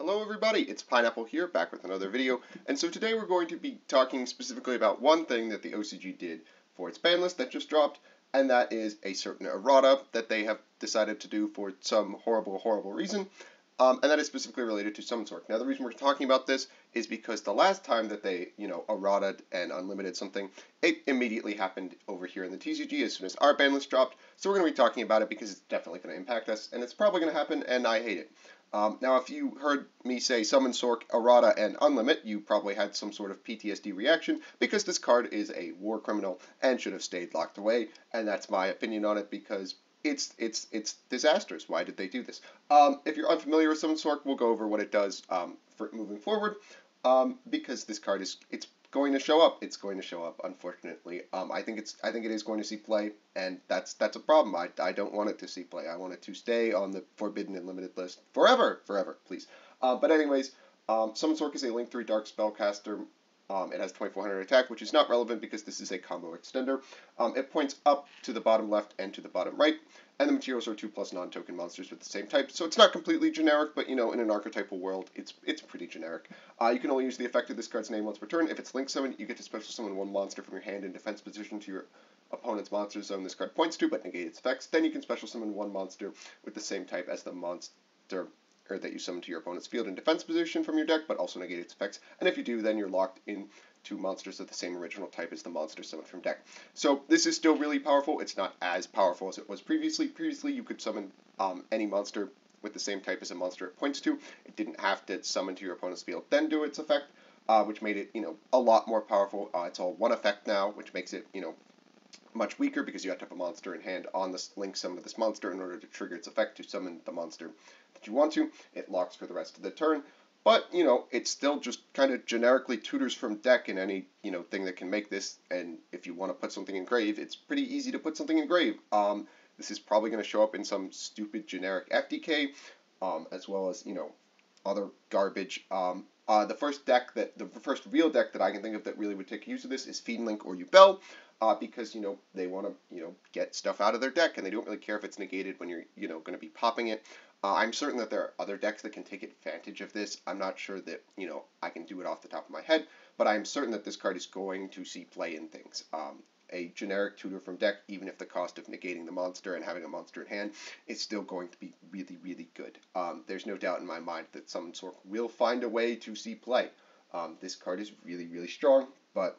Hello everybody, it's Pineapple here, back with another video, and so today we're going to be talking specifically about one thing that the OCG did for its ban list that just dropped, and that is a certain errata that they have decided to do for some horrible reason, and that is specifically related to summon sorc. Now the reason we're talking about this is because the last time that they, errata and unlimited something, it immediately happened over here in the TCG as soon as our ban list dropped, so we're going to be talking about it because it's definitely going to impact us, and it's probably going to happen, and I hate it. Now, if you heard me say summon sorc, errata, and unlimit, you probably had some sort of PTSD reaction because this card is a war criminal and should have stayed locked away, and that's my opinion on it because it's disastrous. Why did they do this? If you're unfamiliar with summon sorc, we'll go over what it does for moving forward because this card it's going to show up. It's going to show up, unfortunately. I think it is going to see play, and that's a problem. I don't want it to see play. I want it to stay on the forbidden and limited list forever, please. But anyways, summon sorc is a link 3 dark spellcaster. It has 2400 attack, which is not relevant because this is a combo extender. It points up to the bottom left and to the bottom right, and the materials are 2+ non-token monsters with the same type, so it's not completely generic, but in an archetypal world, it's pretty generic. You can only use the effect of this card's name once per turn. If it's link summon, you get to special summon one monster from your hand in defense position to your opponent's monster zone this card points to, but negate its effects. Then you can special summon one monster with the same type as the monster or that you summon to your opponent's field in defense position from your deck, but also negate its effects. And if you do, then you're locked in to monsters of the same original type as the monster summoned from deck. So this is still really powerful. It's not as powerful as it was previously. Previously, you could summon any monster with the same type as a monster it points to. It didn't have to summon to your opponent's field, then do its effect, which made it, a lot more powerful. It's all one effect now, which makes it, much weaker because you have to have a monster in hand on this link summon of this monster in order to trigger its effect to summon the monster that you want to. It locks for the rest of the turn, but it still just kind of generically tutors from deck in any thing that can make this. And if you want to put something in grave, it's pretty easy to put something in grave. This is probably going to show up in some stupid generic FDK, as well as other garbage. The first real deck that I can think of that really would take use of this is Feed and Link or Yubel, because they want to get stuff out of their deck, and they don't really care if it's negated when you're going to be popping it. I'm certain that there are other decks that can take advantage of this. I'm not sure that I can do it off the top of my head, but I'm certain that this card is going to see play in things. A generic tutor from deck, even if the cost of negating the monster and having a monster in hand is still going to be really good. There's no doubt in my mind that summon sorc will find a way to see play. This card is really strong, but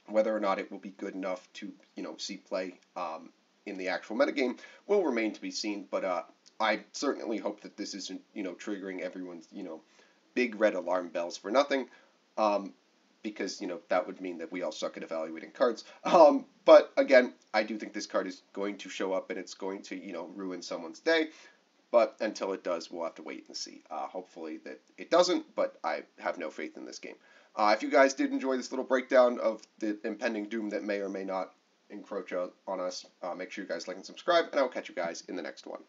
whether or not it will be good enough to see play in the actual metagame will remain to be seen. But I certainly hope that this isn't triggering everyone's big red alarm bells for nothing. Because, that would mean that we all suck at evaluating cards. But, again, I do think this card is going to show up and it's going to, ruin someone's day. But until it does, we'll have to wait and see. Hopefully that it doesn't, but I have no faith in this game. If you guys did enjoy this little breakdown of the impending doom that may or may not encroach on us, make sure you guys like and subscribe, and I will catch you guys in the next one.